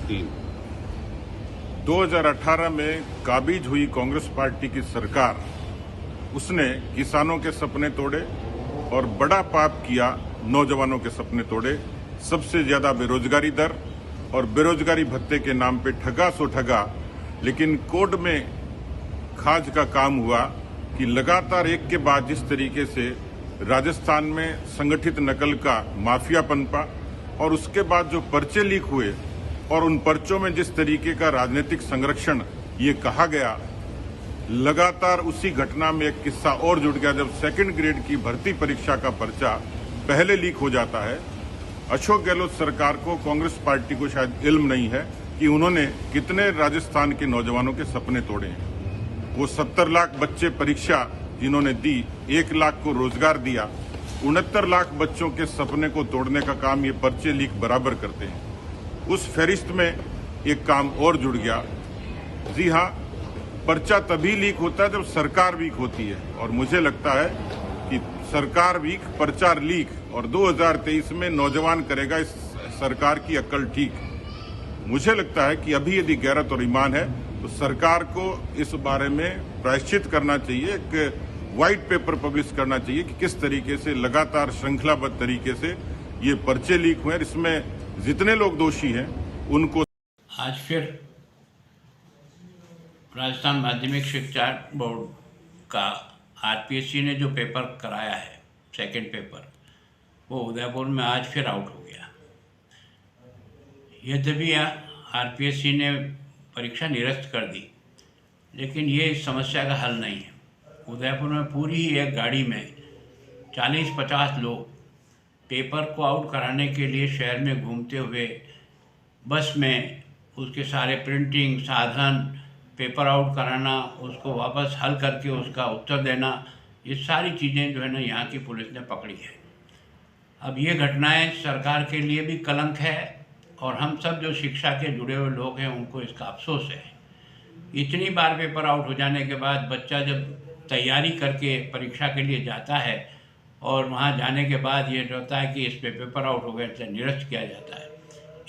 3। 2018 में काबिज हुई कांग्रेस पार्टी की सरकार, उसने किसानों के सपने तोड़े और बड़ा पाप किया, नौजवानों के सपने तोड़े। सबसे ज्यादा बेरोजगारी दर और बेरोजगारी भत्ते के नाम पे ठगा सो ठगा। लेकिन कोर्ट में खाज का काम हुआ कि लगातार एक के बाद जिस तरीके से राजस्थान में संगठित नकल का माफिया पनपा और उसके बाद जो पर्चे लीक हुए और उन पर्चों में जिस तरीके का राजनीतिक संरक्षण ये कहा गया, लगातार उसी घटना में एक किस्सा और जुड़ गया। जब सेकंड ग्रेड की भर्ती परीक्षा का पर्चा पहले लीक हो जाता है, अशोक गहलोत सरकार को, कांग्रेस पार्टी को शायद इल्म नहीं है कि उन्होंने कितने राजस्थान के नौजवानों के सपने तोड़े हैं। वो 70 लाख बच्चे परीक्षा जिन्होंने दी, 1 लाख को रोजगार दिया, 69 लाख बच्चों के सपने को तोड़ने का काम ये पर्चे लीक बराबर करते हैं। उस फहरिस्त में एक काम और जुड़ गया। जी हां, पर्चा तभी लीक होता है जब सरकार वीक होती है, और मुझे लगता है कि सरकार वीक, पर्चा लीक, और 2023 में नौजवान करेगा इस सरकार की अक्ल ठीक। मुझे लगता है कि अभी यदि गैरत और ईमान है तो सरकार को इस बारे में प्रायश्चित करना चाहिए, एक व्हाइट पेपर पब्लिश करना चाहिए कि किस तरीके से लगातार श्रृंखलाबद्ध तरीके से ये पर्चे लीक हुए। इसमें जितने लोग दोषी हैं उनको। आज फिर राजस्थान माध्यमिक शिक्षा बोर्ड का आरपीएससी ने जो पेपर कराया है, सेकंड पेपर, वो उदयपुर में आज फिर आउट हो गया। यद्यपि आरपीएससी ने परीक्षा निरस्त कर दी, लेकिन ये इस समस्या का हल नहीं है। उदयपुर में पूरी ही एक गाड़ी में 40-50 लोग पेपर को आउट कराने के लिए शहर में घूमते हुए बस में उसके सारे प्रिंटिंग साधन, पेपर आउट कराना, उसको वापस हल करके उसका उत्तर देना, ये सारी चीज़ें जो है ना यहाँ की पुलिस ने पकड़ी है। अब ये घटनाएं सरकार के लिए भी कलंक है और हम सब जो शिक्षा के जुड़े हुए लोग हैं उनको इसका अफसोस है। इतनी बार पेपर आउट हो जाने के बाद बच्चा जब तैयारी करके परीक्षा के लिए जाता है और वहाँ जाने के बाद ये होता है कि इस पे पेपर आउट हो गया, इससे निरस्त किया जाता है।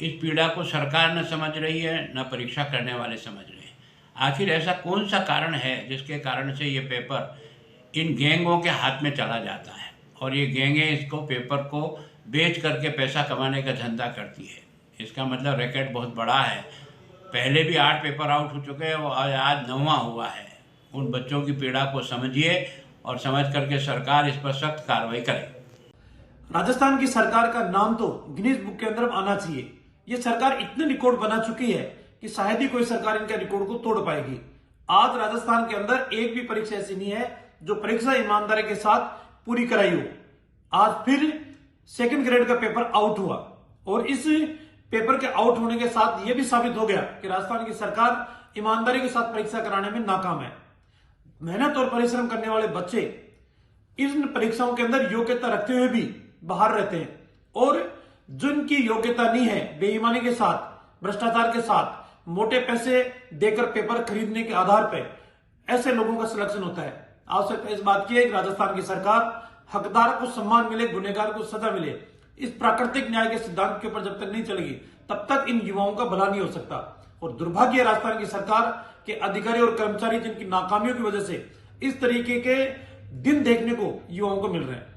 इस पीड़ा को सरकार न समझ रही है, न परीक्षा करने वाले समझ रहे हैं। आखिर ऐसा कौन सा कारण है जिसके कारण से ये पेपर इन गैंगों के हाथ में चला जाता है और ये गैंगें इसको पेपर को बेच करके पैसा कमाने का धंधा करती है। इसका मतलब रैकेट बहुत बड़ा है। पहले भी 8 पेपर आउट हो चुके हैं और आज 9वां हुआ है। उन बच्चों की पीड़ा को समझिए और समझ करके सरकार इस पर सख्त कार्रवाई करे। राजस्थान की सरकार का नाम तो गिनीज बुक के अंदर आना चाहिए। ये सरकार इतने रिकॉर्ड बना चुकी है कि शायद ही कोई सरकार इनके रिकॉर्ड को तोड़ पाएगी। आज राजस्थान के अंदर एक भी परीक्षा ऐसी नहीं है जो परीक्षा ईमानदारी के साथ पूरी कराई हो। आज फिर सेकंड ग्रेड का पेपर आउट हुआ और इस पेपर के आउट होने के साथ यह भी साबित हो गया कि राजस्थान की सरकार ईमानदारी के साथ परीक्षा कराने में नाकाम है। मेहनत और परिश्रम करने वाले बच्चे इन परीक्षाओं के अंदर योग्यता रखते हुए भी बाहर रहते हैं और जिनकी योग्यता नहीं है, बेईमानी के साथ, भ्रष्टाचार के साथ, मोटे पैसे देकर पेपर खरीदने के आधार पर ऐसे लोगों का सिलेक्शन होता है। आवश्यकता इस बात की है कि राजस्थान की सरकार हकदार को सम्मान मिले, गुनहगार को सजा मिले। इस प्राकृतिक न्याय के सिद्धांत के ऊपर जब तक नहीं चलेगी तब तक इन युवाओं का भला नहीं हो सकता। और दुर्भाग्य है राजस्थान की सरकार के अधिकारी और कर्मचारी जिनकी नाकामियों की वजह से इस तरीके के दिन देखने को युवाओं को मिल रहे हैं।